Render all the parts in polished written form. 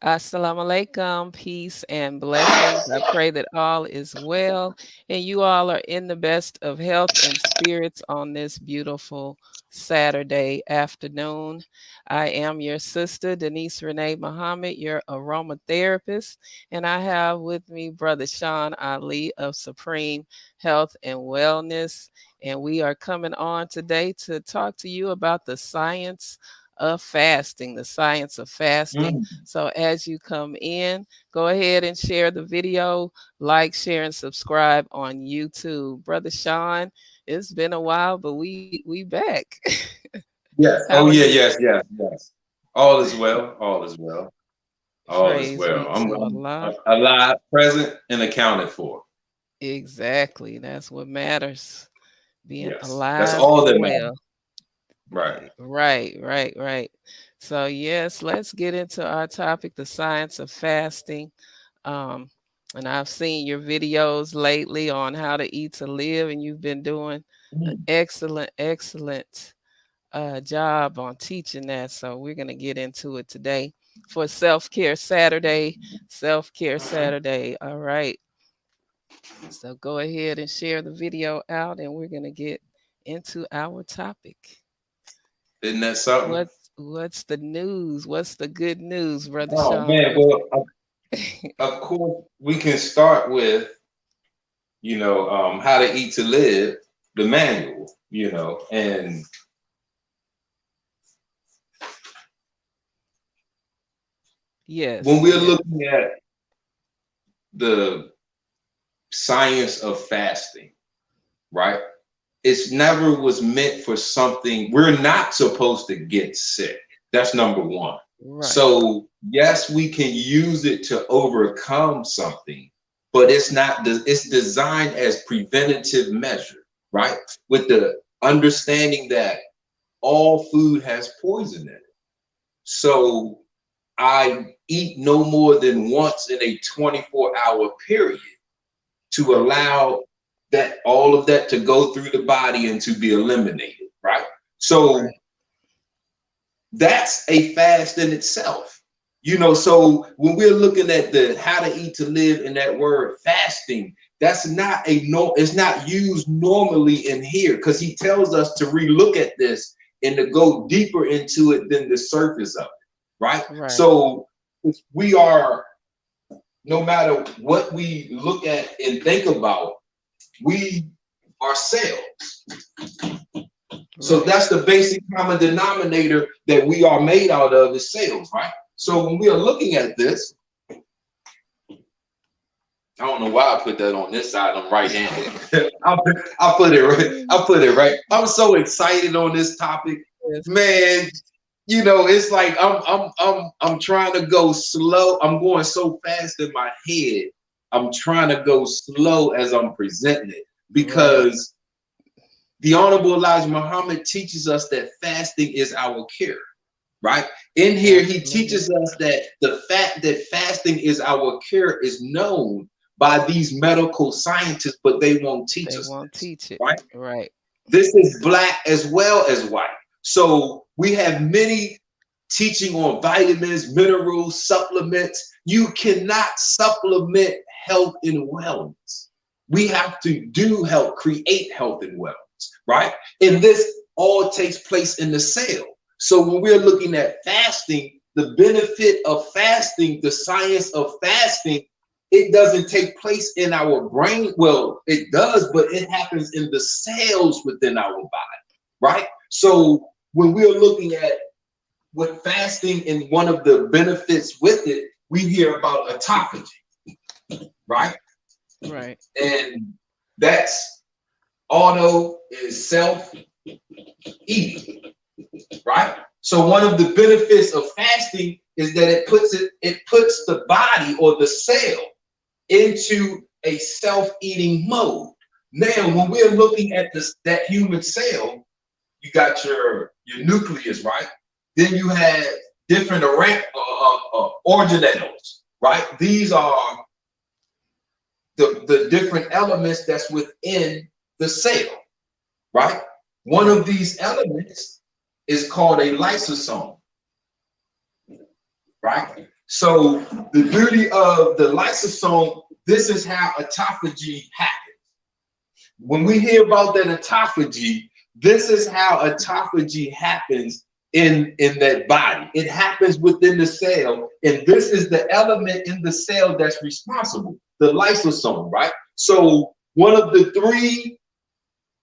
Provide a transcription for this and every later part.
Assalamu alaikum, peace and blessings. I pray that all is well and you all are in the best of health and spirits on this beautiful Saturday afternoon. I am your sister, Denise Renee Muhammad, your aromatherapist, and I have with me Brother Sean Ali of Supreme Health and Wellness. And we are coming on today to talk to you about the science of fasting, the science of fasting. Mm. So as you come in, go ahead and share the video, like, share, and subscribe on YouTube. Brother Sean, it's been a while, but we back. Yes. How Oh, are yeah. you? Yes. Yes. Yes. All is well. All is well. All is Praise well. be I'm, to I'm Allah. alive, present, and accounted for. Exactly. That's what matters. Being Yes. That's alive all and that matters. well. Right. Right. So yes, let's get into our topic, the science of fasting. Um, and I've seen your videos lately on how to eat to live, and you've been doing an Mm. excellent job on teaching that. So we're gonna get into it today for Self Care Saturday. Self Care Saturday. All right. So go ahead and share the video out, and we're gonna get into our topic. Isn't that something? What's the news? What's the good news, Brother Oh Sean? man. Well, of course, we can start with how to eat to live, the manual. And when Yes, we're yes. looking at the science of fasting, right? It's never was meant for something. We're not supposed to get sick. That's number one. Right. So yes, we can use it to overcome something, but it's designed as preventative measure, right? With the understanding that all food has poison in it. So I eat no more than once in a 24-hour period to Right. allow that all of that to go through the body and to be eliminated, right? So Right. that's a fast in itself. So when we're looking at the how to eat to live in that word fasting, that's not a no, it's not used normally in here because he tells us to relook at this and to go deeper into it than the surface of it, right? Right. So we are, no matter what we look at and think about, we are cells. So Right. that's the basic common denominator that we are made out of is cells, right? So when we are looking at this, I don't know why I put that on this side. I'm right-handed. I put it right. I put it right. I'm so excited on this topic, Yes. man. It's like I'm trying to go slow. I'm going so fast in my head. I'm trying to go slow as I'm presenting it Right. because the Honorable Elijah Muhammad teaches us that fasting is our cure, right? In here, he Absolutely. teaches us that the fact that fasting is our cure is known by these medical scientists, but they won't teach They us won't this, teach it. right? Right. This is black as well as white. So we have many teaching on vitamins, minerals, supplements. You cannot supplement health and wellness. We have to do health, create health and wellness, right? And this all takes place in the cell. So when we're looking at fasting, the benefit of fasting, the science of fasting, it doesn't take place in our brain. Well, it does, but it happens in the cells within our body, right? So when we're looking at what fasting and one of the benefits with it, we hear about autophagy, right? Right. And that's auto is self eating, right? So one of the benefits of fasting is that it puts the body or the cell into a self-eating mode. Now, when we're looking at that human cell, you got your nucleus, right? Then you have different organelles, right? These are the different elements that's within the cell, right? One Right. of these elements is called a lysosome, right? So the beauty of the lysosome, this is how autophagy happens. When we hear about that autophagy, this is how autophagy happens in that body. It happens within the cell, and this is the element in the cell that's responsible, the lysosome, right? So one of the three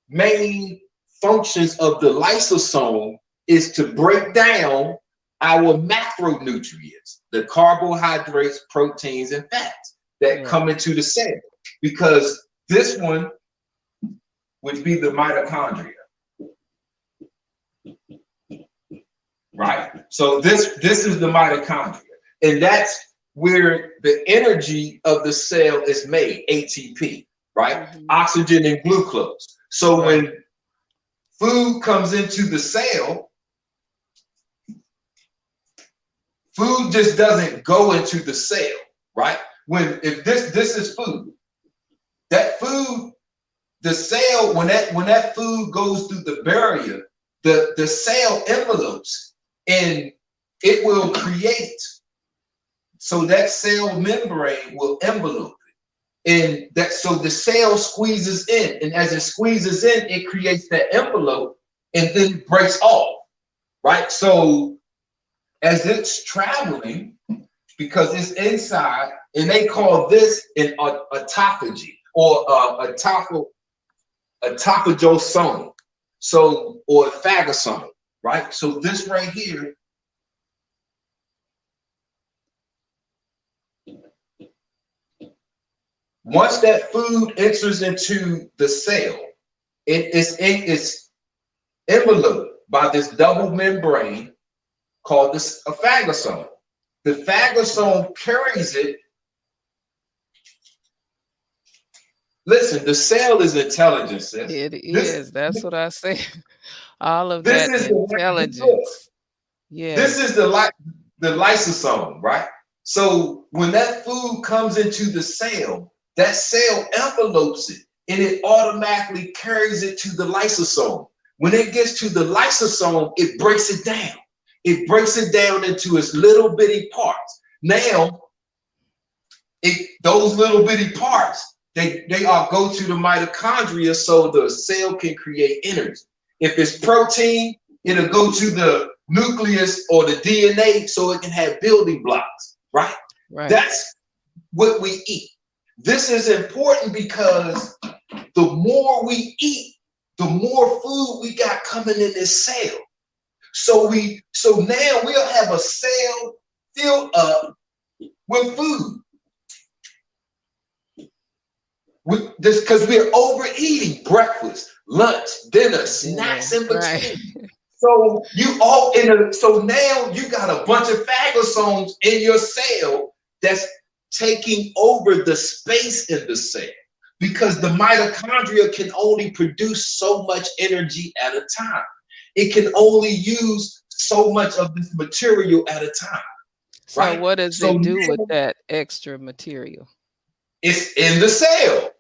main functions of the lysosome is to break down our macronutrients, the carbohydrates, proteins, and fats that come into the cell, because this one would be the mitochondria, right? So this is the mitochondria, and that's where the energy of the cell is made, ATP, right? Oxygen and glucose. So when food comes into the cell, food just doesn't go into the cell, right? If this is food, that food, the cell, when that food goes through the barrier, the cell envelopes, and it will create, so that cell membrane will envelope it, and that, so the cell squeezes in, and as it squeezes in, it creates that envelope, and then it breaks off, right? So as it's traveling, because it's inside, and they call this an autophagy, or autophagosome, so, or phagosome, right? So this right here, once that food enters into the cell, it's enveloped by this double membrane called a phagosome. The phagosome carries it. Listen, the cell is intelligence, sis. It is. That's what I say. All of This that is intelligence. this is Yes. the lysosome, right? So when that food comes into the cell, that cell envelopes it, and it automatically carries it to the lysosome. When it gets to the lysosome, it breaks it down. It breaks it down into its little bitty parts. Now, those little bitty parts, they all go to the mitochondria, so the cell can create energy. If it's protein, it'll go to the nucleus or the DNA, so it can have building blocks, right? That's what we eat. This is important because the more we eat, the more food we got coming in this cell. So now we'll have a cell filled up with food. Just because we're overeating breakfast, lunch, dinner, snacks in between. So so now you got a bunch of phagosomes in your cell that's taking over the space in the cell, because the mitochondria can only produce so much energy at a time. It can only use so much of this material at a time. So right? what does So it do with that extra material? it's in the cell.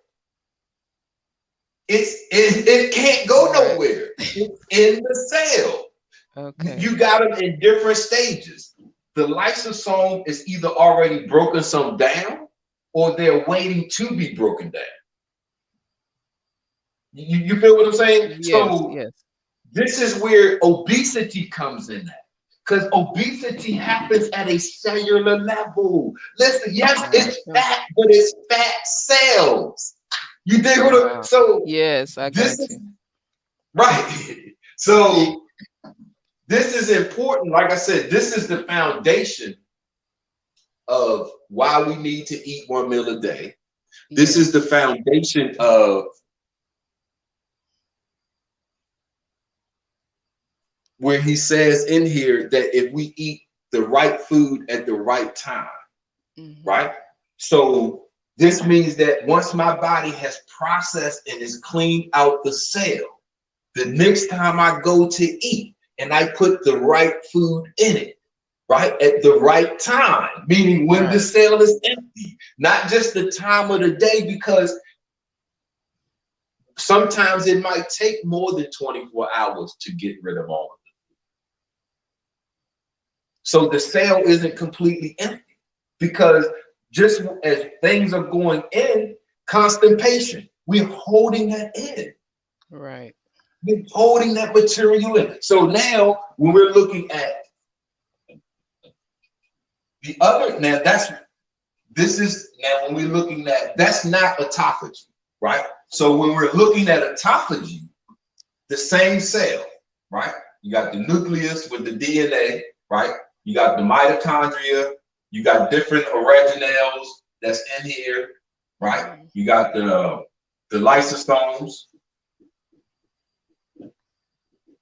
It can't go nowhere. It's in the cell. Okay. You got them in different stages. The lysosome is either already broken some down, or they're waiting to be broken down. You feel what I'm saying? Yes, So yes. this is where obesity comes in at. Because obesity happens at a cellular level. Listen, yes, it's fat, but it's fat cells. You dig what I'm, so yes, I this got is you. right. So this is important. Like I said, this is the foundation of why we need to eat 1 meal a day. This is the foundation of where he says in here that if we eat the right food at the right time, right? So this means that once my body has processed and is cleaned out the cell, the next time I go to eat and I put the right food in it, right, at the right time, meaning when the cell is empty, not just the time of the day, because sometimes it might take more than 24 hours to get rid of all of it. So the cell isn't completely empty. because just as things are going in, constipation, we're holding that in. Right. We're holding that material in. So now when we're looking at the other, now this is now when we're looking at, that's not autophagy, right? So when we're looking at autophagy, the same cell, right? You got the nucleus with the DNA, right? You got the mitochondria, you got different organelles that's in here, right? You got the lysosomes,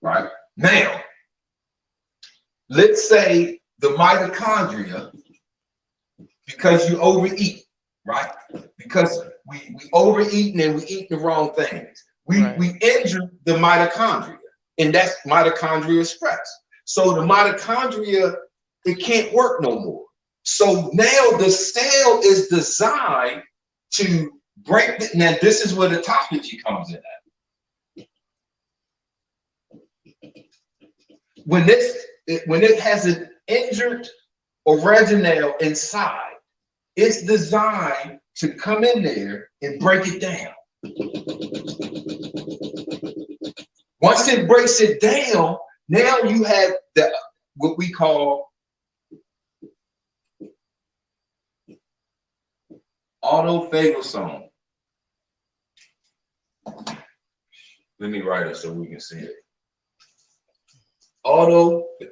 right? Now, let's say the mitochondria, because you overeat, right? Because we overeat and we eat the wrong things. We injure the mitochondria, and that's mitochondria stress. So the mitochondria, it can't work no more. So now the cell is designed to break it. Now this is where the autophagy comes in at. When it has an injured organelle inside, it's designed to come in there and break it down. Once it breaks it down, now you have what we call autophagy. Let me write it so we can see it.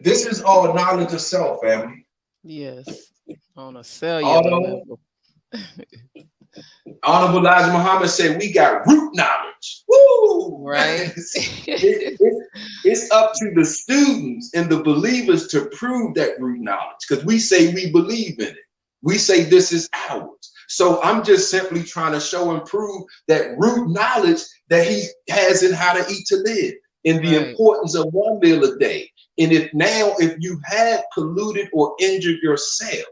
This is all knowledge of self, family. Yes. On a cellular level. Honorable Elijah Muhammad said, we got root knowledge. Woo! Right. It's up to the students and the believers to prove that root knowledge, because we say we believe in it. We say this is ours. So I'm just simply trying to show and prove that root knowledge that he has in how to eat to live, and the importance of one meal a day. And if you have polluted or injured your cell,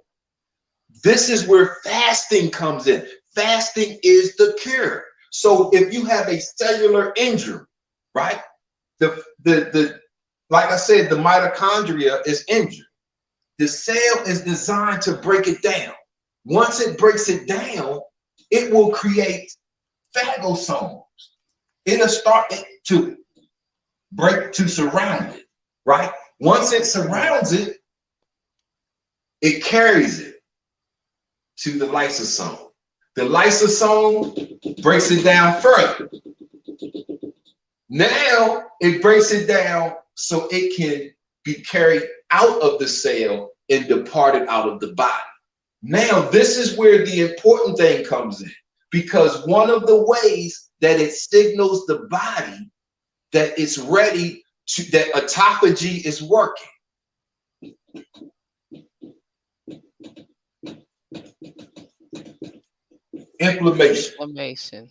this is where fasting comes in. Fasting is the cure. So if you have a cellular injury, right? Like I said, the mitochondria is injured. The cell is designed to break it down. Once it breaks it down, it will create phagosomes. It'll start to break, to surround it, right? Once it surrounds it, it carries it to the lysosome. The lysosome breaks it down further. Now it breaks it down so it can be carried out of the cell and departed out of the body. Now this is where the important thing comes in, because one of the ways that it signals the body that it's ready to, that autophagy is working. Inflammation.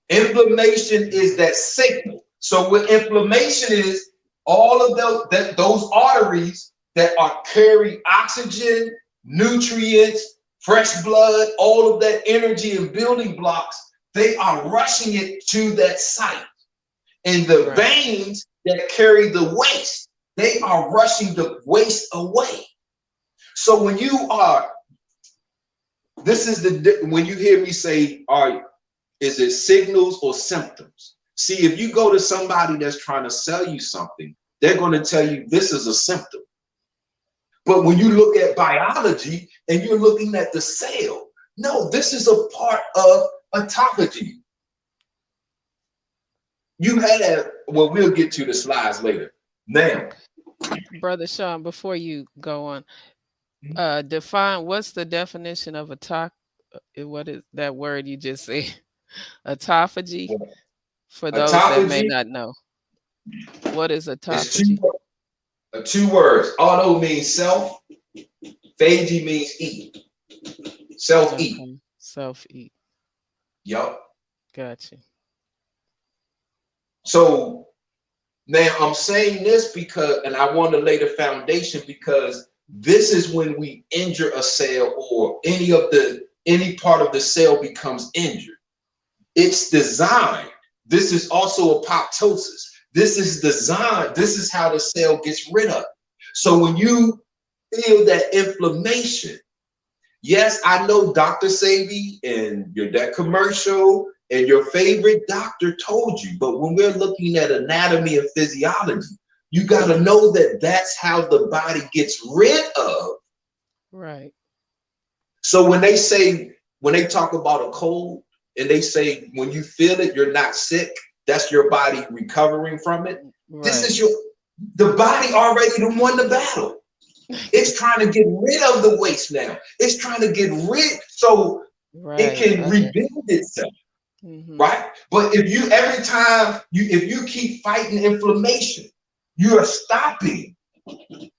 Inflammation is that signal. So what inflammation is, all of those arteries that are carry oxygen, nutrients, fresh blood, all of that energy and building blocks, they are rushing it to that site. And the veins that carry the waste, they are rushing the waste away. So when you are, this is when you hear me say, is it signals or symptoms? See, if you go to somebody that's trying to sell you something, they're going to tell you this is a symptom. But when you look at biology and you're looking at the cell, no, this is a part of autophagy. You have, well, we'll get to the slides later. Now, Brother Sean, before you go on, define, what's the definition of what is that word you just said? Autophagy, for those that may not know. What is autophagy? Two words. Auto means self. Phagy means eat. Self-eat. Okay. Self-eat. Yup. Gotcha. So now I'm saying this because, and I want to lay the foundation, because this is when we injure a cell or any part of the cell becomes injured. It's designed. This is also apoptosis. This is designed. This is how the cell gets rid of it. So when you feel that inflammation, Yes, I know Dr. Savy and that commercial and your favorite doctor told you, but when we're looking at anatomy and physiology, you got to know that that's how the body gets rid of. Right. So when they talk about a cold and they say when you feel it, you're not sick, that's your body recovering from it. This Right. is the body already won the battle. It's trying to get rid of the waste now. It's trying to get rid so it Right. can rebuild itself, Mm-hmm. right? But every time if you keep fighting inflammation, you are stopping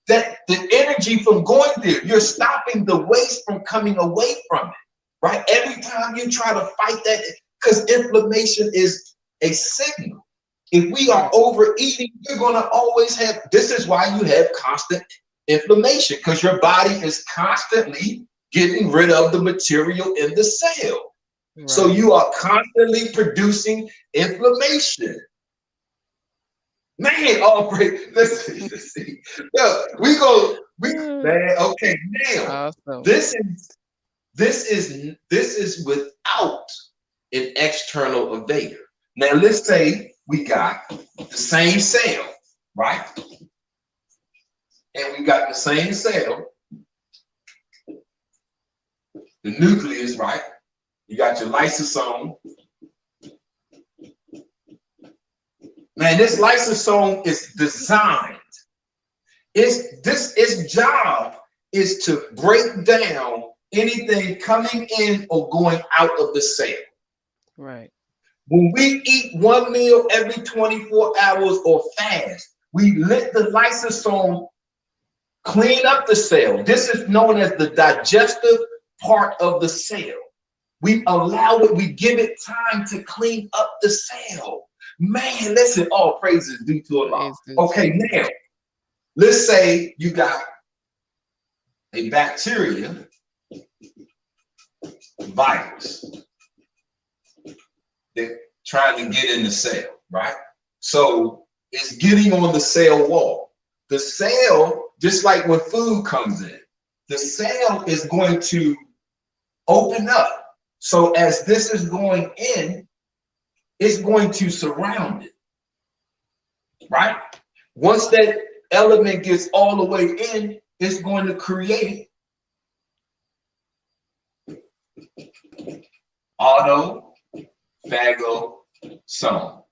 that the energy from going there. You're stopping the waste from coming away from it, right? Every time you try to fight that, because inflammation is a signal. If we are Right. overeating, you're going to always have, this is why you have constant inflammation, because your body is constantly getting rid of the material in the cell. So Right. you are constantly producing inflammation. Man, all great. Listen. Look, man, okay, now Awesome. this is this is without an external invader. Now let's say we got the same cell, right? And we got the same cell, the nucleus, right? You got your lysosome. Man, this lysosome is designed. Its job is to break down anything coming in or going out of the cell. Right. When we eat one meal every 24 hours or fast, we let the lysosome clean up the cell. This is known as the digestive part of the cell. We allow it, we give it time to clean up the cell. Man, listen, all praises due to Allah. Praise due to Okay, Allah. now, let's say you got a bacteria, virus, that trying to get in the cell, right? So it's getting on the cell wall. The cell, just like when food comes in, the cell is going to open up. So as this is going in, it's going to surround it, right? Once that element gets all the way in, it's going to create autophagosome.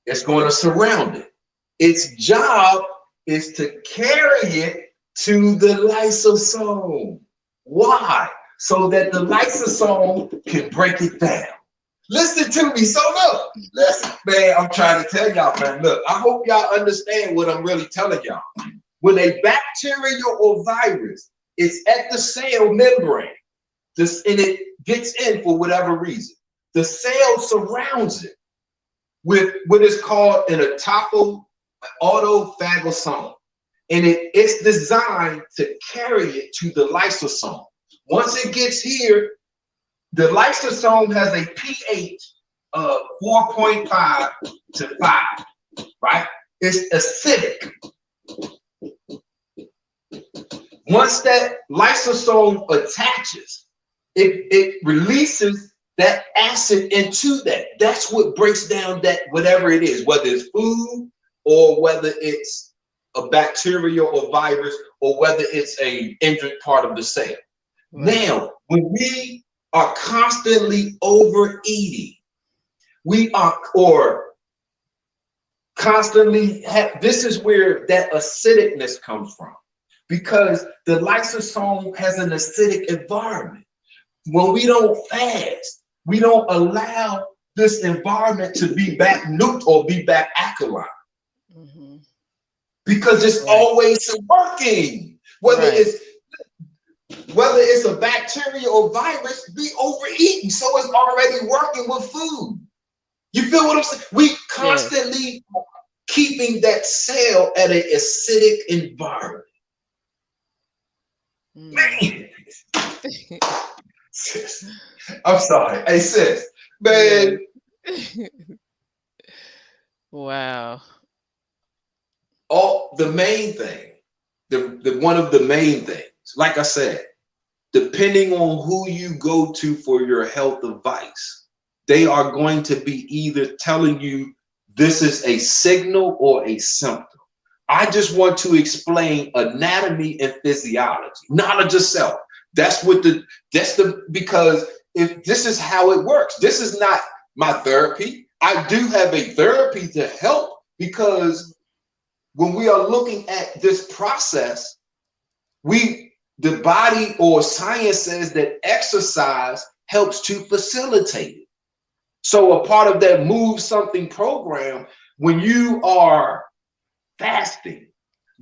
It's going to surround it. Its job is to carry it to the lysosome. Why? So that the lysosome can break it down. Listen to me. So look, listen, man, I'm trying to tell y'all, man. Look, I hope y'all understand what I'm really telling y'all. When a bacteria or virus is at the cell membrane, and it gets in for whatever reason, the cell surrounds it with what is called an autophagosome. And it's designed to carry it to the lysosome. Once it gets here, the lysosome has a pH of 4.5 to 5, right? It's acidic. Once that lysosome attaches, it releases that acid into that. That's what breaks down that whatever it is, whether it's food or whether it's a bacteria or virus or whether it's a injured part of the cell. Right. Now, when we are constantly overeating, we are or constantly this is where that acidicness comes from, because the lysosome has an acidic environment. When we don't fast, we don't allow this environment to be back nuked or be back alkaline, Mm-hmm. because it's Right. always working. Right. Whether it's a bacteria or virus, we overeating, so it's already working with food. You feel what I'm saying? We Yes. constantly keeping that cell at an acidic environment. Mm. Man, sis, I'm sorry. Hey, sis, Yes. man, Wow. all the main thing. the one of the main things, like I said, depending on who you go to for your health advice, they are going to be either telling you this is a signal or a symptom. I just want to explain anatomy and physiology, knowledge of self. Because if this is how it works, this is not my therapy. I do have a therapy to help, because when we are looking at this process, the body or science says that exercise helps to facilitate it. So a part of that Move Something program, when you are fasting,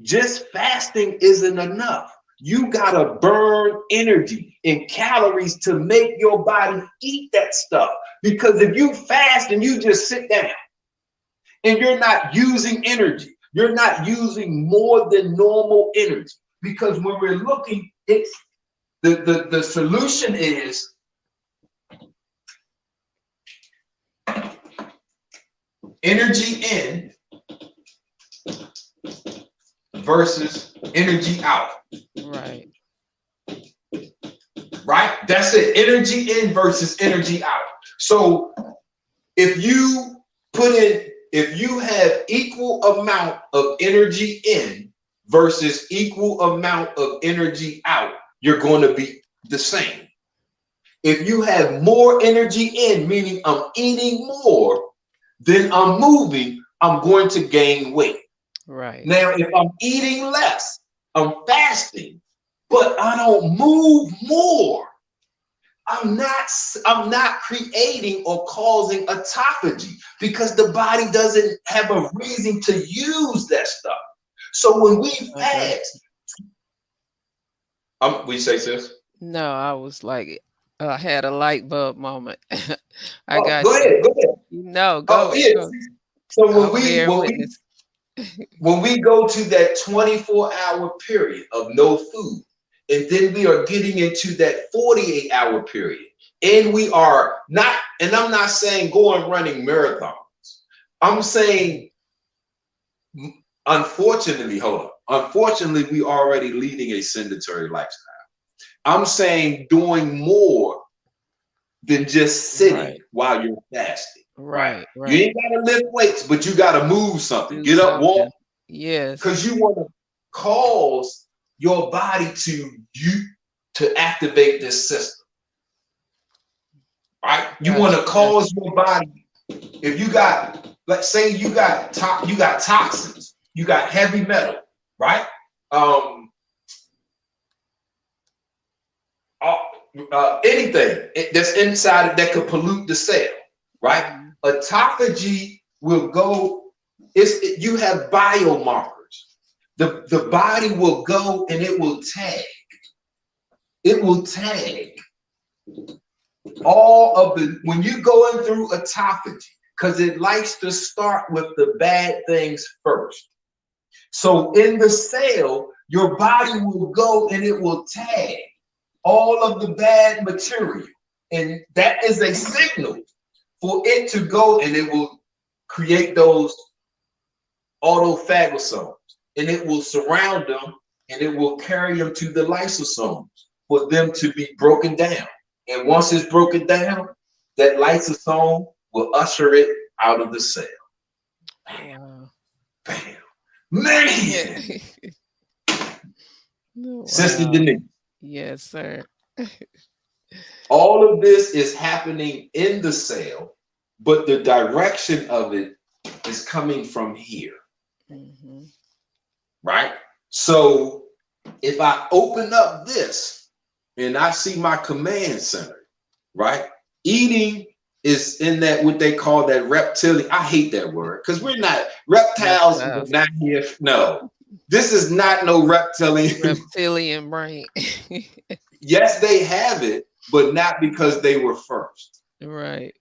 just fasting isn't enough. You gotta burn energy and calories to make your body eat that stuff. Because if you fast and you just sit down and you're not using energy, you're not using more than normal energy. Because when we're looking, it's the solution is energy in versus energy out. Right. Right? That's it. Energy in versus energy out. So if you have equal amount of energy in versus equal amount of energy out, you're going to be the same. If you have more energy in, meaning I'm eating more than I'm moving, I'm going to gain weight. Right. Now, if I'm eating less, I'm fasting, but I don't move more, I'm not creating or causing autophagy, because the body doesn't have a reason to use that stuff. So when we fast, we say, sis? No, I was like, I had a light bulb moment. I Oh, got go you. ahead, go ahead. No, Oh, go, yeah. go. So when I'll we bear when we witness. when we go to that 24-hour period of no food, and then we are getting into that 48-hour period, and we are not, and I'm not saying go and running marathons. I'm saying, unfortunately, we already leading a sedentary lifestyle. I'm saying doing more than just sitting while you're fasting. Right? Right, You right. ain't gotta lift weights, but you gotta move something. Do Get up, walk, something. Yes. because you want to cause your body to activate this system. Right? You want Gotcha. to cause your body. If you got, let's say you got toxins, you got heavy metal, right? Anything that's inside that could pollute the cell, right? Mm-hmm. Autophagy will go. You have biomarkers. The body will go and it will tag. It will tag all of the, when you're going through autophagy, because it likes to start with the bad things first. So in the cell, your body will go and it will tag all of the bad material. And that is a signal for it to go, and it will create those autophagosomes, and it will surround them, and it will carry them to the lysosomes for them to be broken down. And once it's broken down, that lysosome will usher it out of the cell. Bam, Wow. bam. Man, Sister Wow. DeNise, Yes, sir. all of this is happening in the cell, but the direction of it is coming from here. Mm-hmm. Right? So if I open up this and I see my command center, right? Eating is in that, what they call that reptilian. I hate that word, because we're not reptiles, Reptiles. not here. No, this is not no reptilian. Reptilian brain. Yes, they have it, but not because they were first. Right.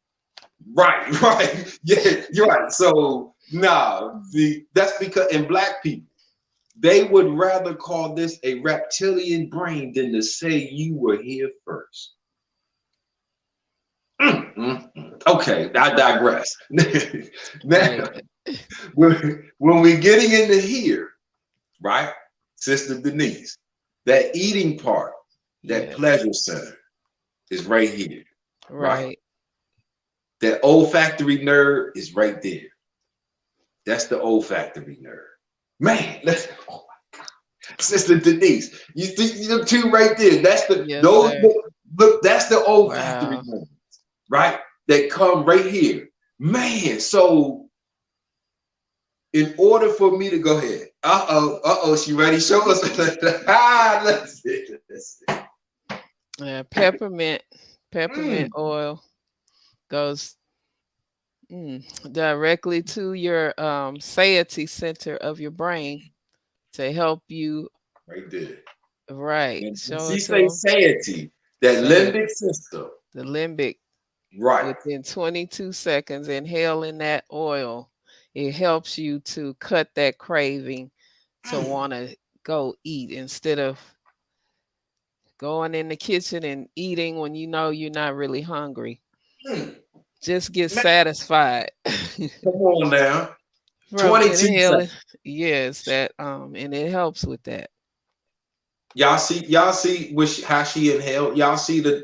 Right, right. Yeah, you're right. So that's because in Black people, they would rather call this a reptilian brain than to say you were here first. Okay, I digress. Now, Right. when we're getting into here, right? Sister DeNise, that eating part, that Yes. pleasure center is right here, right? Right. That olfactory nerve is right there. That's the olfactory nerve. Man, let's oh my God. Sister DeNise, you see them two right there. That's the Yes, those sir. look, that's the olfactory Wow. nerve, right? That come right here. Man, so in order for me to go ahead, she ready? Show us. Let's see. Let's see. Peppermint, Mm, peppermint oil goes directly to your satiety center of your brain to help you. right there. Right. When Show she it to say them. satiety, that Say limbic system, the limbic right? within 22 seconds, inhaling that oil. It helps you to cut that craving to Mm, want to go eat instead of going in the kitchen and eating when you know you're not really hungry. mm. Just get Man, satisfied come on now. from 22 inhaling. seconds. Yes, that and it helps with that. Y'all see how she inhaled. Y'all see the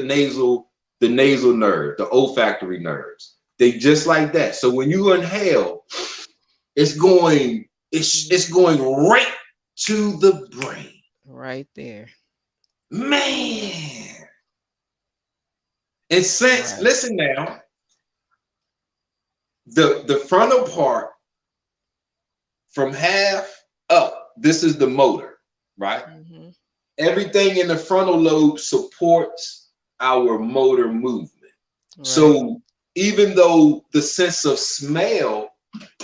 nasal nerve, the olfactory nerves. They just like that. So when you inhale, it's Mhm. going right to the brain. Right there. Man. And since Right. listen now, the frontal part from half up, this is the motor, right? Hmm. Everything in the frontal lobe supports our motor movement. Right. So even though the sense of smell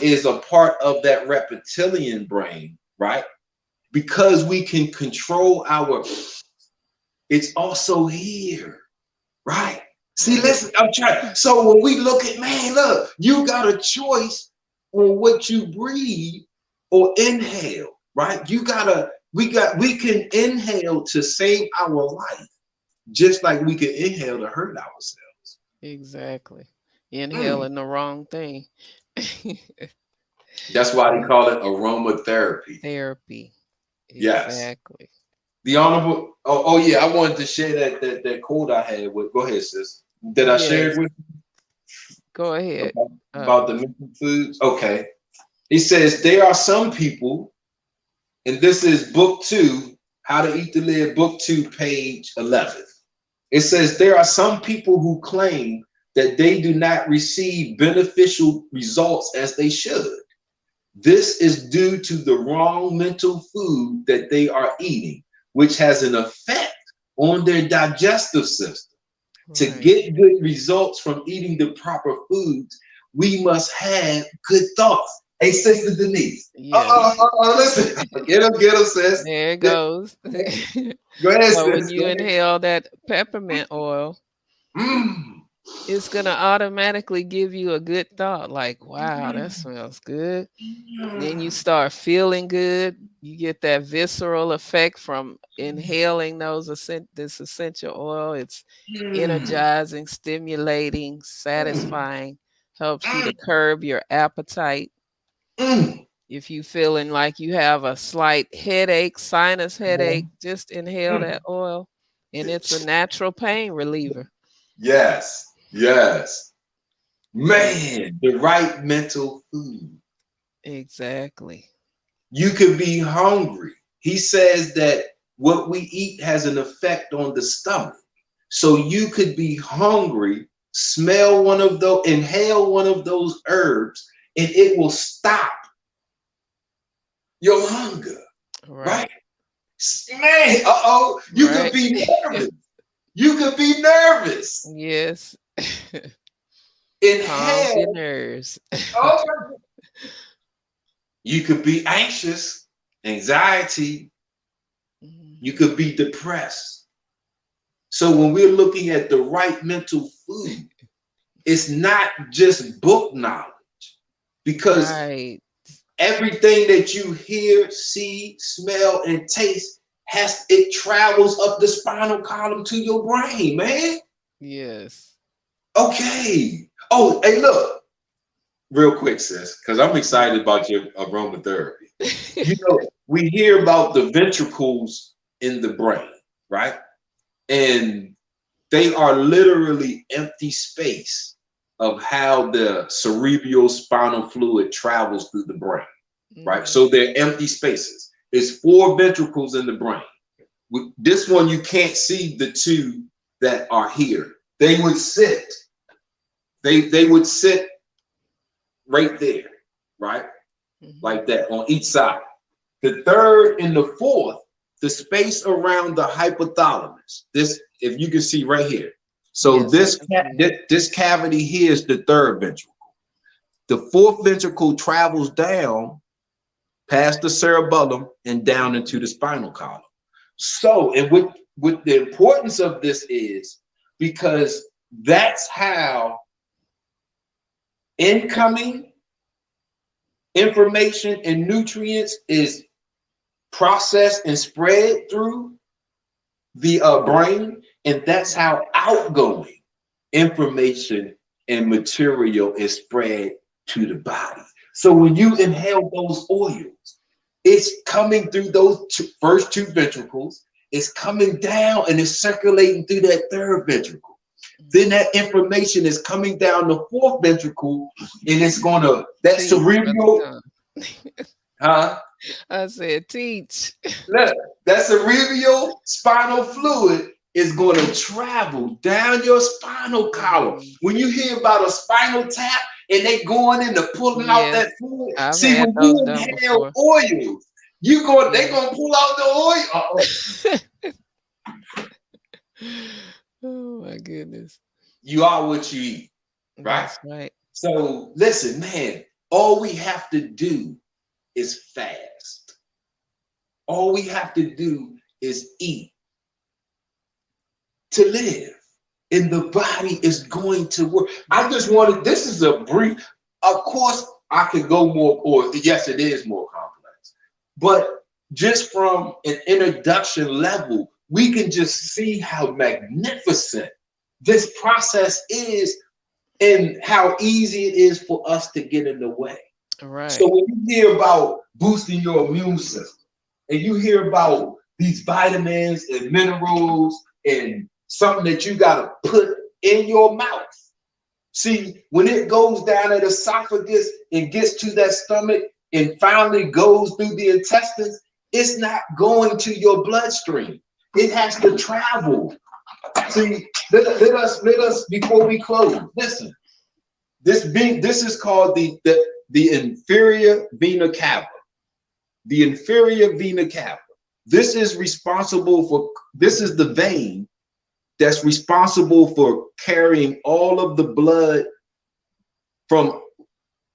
is a part of that reptilian brain, right? Because we can control our, it's also here, right? See, Right. listen, I'm trying. So when we look at, man, look, you got a choice on what you breathe or inhale, right? We can inhale to save our life, just like we can inhale to hurt ourselves. Exactly. Mm. Inhaling the wrong thing. That's why they call it aromatherapy. Therapy. Yes. Exactly. The honorable, oh yeah, I wanted to share that quote I had with, go ahead, sis. That I shared Yes. with Go you ahead. about the mental foods. Okay. He says there are some people, and this is book 2, How to Eat to Live, book 2, page 11. It says there are some people who claim that they do not receive beneficial results as they should. This is due to the wrong mental food that they are eating, which has an effect on their digestive system. To Right. get good results from eating the proper foods, we must have good thoughts. Hey, Sister DeNise. Yes. Listen. Get him, sis. There it goes. Go ahead, So when sis. you Go ahead. inhale that peppermint oil, Mm. it's gonna automatically give you a good thought, like, wow, that Mm. smells good. Then you Mm. start feeling good. You get that visceral effect from inhaling this essential oil. It's Mm. energizing, stimulating, Mm. satisfying, helps you Mm. to curb your appetite. Mm. If you feeling like you have a slight headache, sinus headache, just inhale Mm. that oil and it's a natural pain reliever. Yes. Yes. So Man, the right mental food. exactly. You could be hungry. He says that what we eat has an effect on the stomach. So you could be hungry, smell one of those, inhale one of those herbs, and it will stop your hunger, right? Right. Man, you could Right. be nervous. You could be nervous. Yes. Calms your Inhale. nerves. Oh, you could be anxious, anxiety. You Mhm. could be depressed. So when we're looking at the right mental food, it's not just book knowledge because Right. everything that you hear, see, smell, and taste it travels up the spinal column to your brain, man. Yes. Okay. Oh, hey, look, real quick, sis, because I'm Mhm. excited about your aromatherapy. You know, we hear about the ventricles in the brain, right? And they are literally empty space of how the cerebral spinal fluid travels through the brain, right? Mhm. So they're empty spaces. It's 4 ventricles in the brain. This one, you can't see the 2 that are here. They would sit, they would sit right there, right? Mhm. Like that on each side. The 3rd and the 4th, the space around the hypothalamus. This, if you can see right here. So Yes, I this can see it. this cavity here is the 3rd ventricle. The 4th ventricle travels down past the cerebellum and down into the spinal column. So, and what the importance of this is because that's how incoming information and nutrients is processed and spread through the brain, and that's how outgoing information and material is spread to the body. So when you inhale those oils, it's coming through those first 2 ventricles, it's coming down and it's circulating through that 3rd ventricle. Then Mhm. that information is coming down the 4th ventricle, and it's gonna, that Teach, Brother cerebral, Tom. huh? I said, teach. Look, that cerebral spinal fluid is going to travel down your spinal column. Mhm. When you hear about a spinal tap and they going in to pulling out Yes, that fluid, I've see had when those you done inhale before. oils, they Yeah. gonna pull out the oil. Oh my goodness. You are what you eat, right? That's right. So listen, man. All we have to do is fast. All we have to do is eat to live, and the body is going to work. I just wanted, this is a brief, of course I could go more, or yes, it is more complex, but just from an introduction level, we can just see how magnificent this process is and how easy it is for us to get in the way. So Right. when you hear about boosting your immune system, and you hear about these vitamins and minerals and something that you got to put in your mouth. See, when it goes down that esophagus and gets to that stomach and finally goes through the intestines, it's not going to your bloodstream. It has to travel. See, let us before we close. Listen, this is called the inferior vena cava. The inferior vena cava. This is responsible for, this is the vein that's responsible for carrying all of the blood from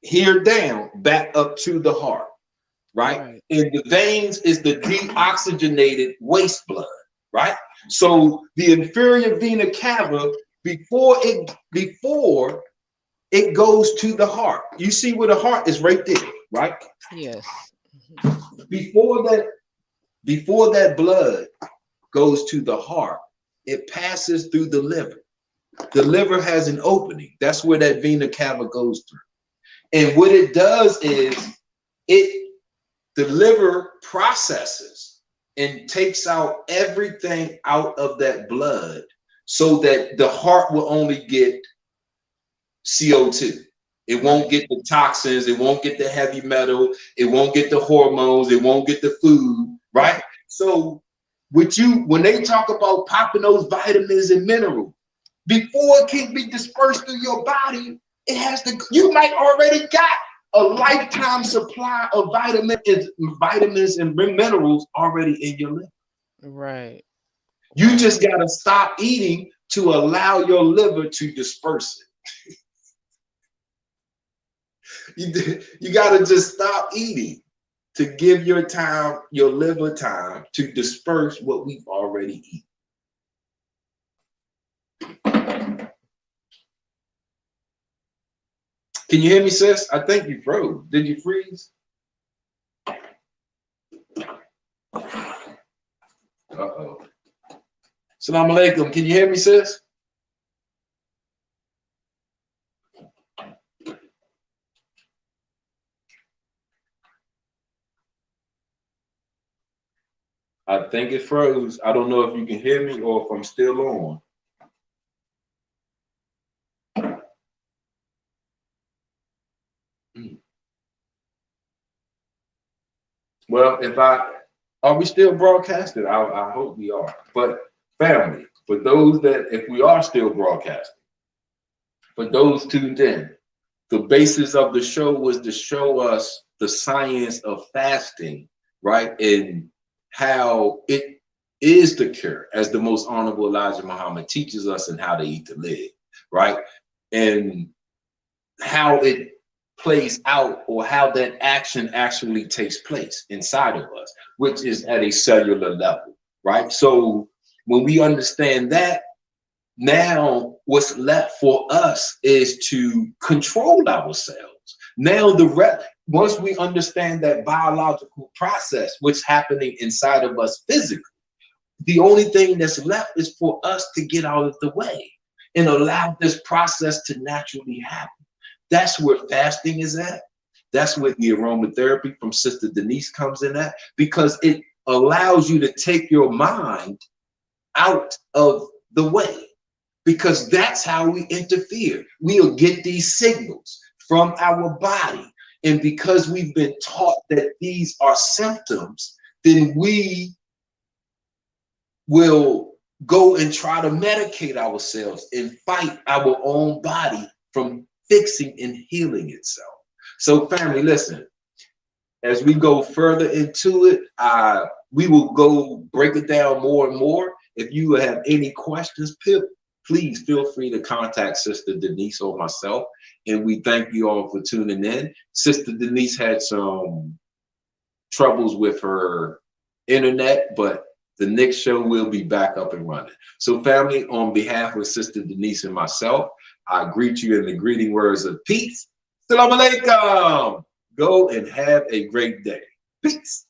here down back up to the heart, right? Right. And the veins is the deoxygenated waste blood, right? So the inferior vena cava, before it goes to the heart, you see where the heart is right there, right? Yes. Mhm. Before that, before that blood goes to the heart, it passes through the liver. The liver has an opening. That's where that vena cava goes through. And what it does is it, the liver processes and takes out everything out of that blood so that the heart will only get CO2. It won't Right. get the toxins, it won't get the heavy metal, it won't get the hormones, it won't get the food, right? So with you, when they talk about popping those vitamins and minerals, before it can be dispersed through your body, it has to, you might already got a lifetime supply of vitamins and minerals already in your liver. Right. You Wow. just got to stop eating to allow your liver to disperse it. You got to just stop eating to give your liver time to disperse what we've already eaten. Can you hear me, sis? I think you froze. Did you freeze? Uh-oh. Salam alaikum. Can you hear me, sis? I think it froze. I don't know if you can hear me or if I'm still on. Mm. Well, if I are we still broadcasting? I hope we are. But family, for those that if we are still broadcasting, for those tuned in, the basis of the show was to show us the science of fasting, right? And how it is the cure, as the most honorable Elijah Muhammad teaches us, and how to eat to live, right? And how it plays out, or how that action actually takes place inside of us, which is at a cellular level, right? So when we understand that, now what's left for us is to control ourselves. Now once we understand that biological process, what's happening inside of us physically, the only thing that's left is for us to get out of the way and allow this process to naturally happen. That's where fasting is at. That's where the aromatherapy from Sister DeNise comes in at, because it allows you to take your mind out of the way, because that's how we interfere. We'll get these signals from our body. And because we've been taught that these are symptoms, then we will go and try to medicate ourselves and fight our own body from fixing and healing itself. So family, listen, as we go further into it, we will go break it down more and more. If you have any questions, Pip, please feel free to contact Sister DeNise or myself. And we thank you all for tuning in. Sister DeNise had some troubles with her internet, but the next show will be back up and running. So family, on behalf of Sister DeNise and myself, I greet you in the greeting words of peace. Salam alaikum. Go and have a great day. Peace.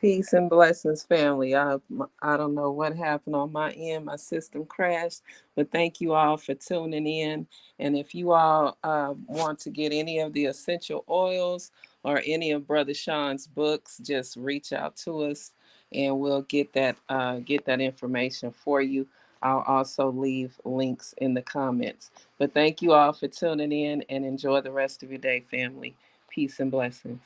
Peace and blessings, family. I don't know what happened on my end. My system crashed, but thank you all for tuning in. And if you all want to get any of the essential oils or any of Brother Sean's books, just reach out to us, and we'll get that information for you. I'll also leave links in the comments. But thank you all for tuning in, and enjoy the rest of your day, family. Peace and blessings.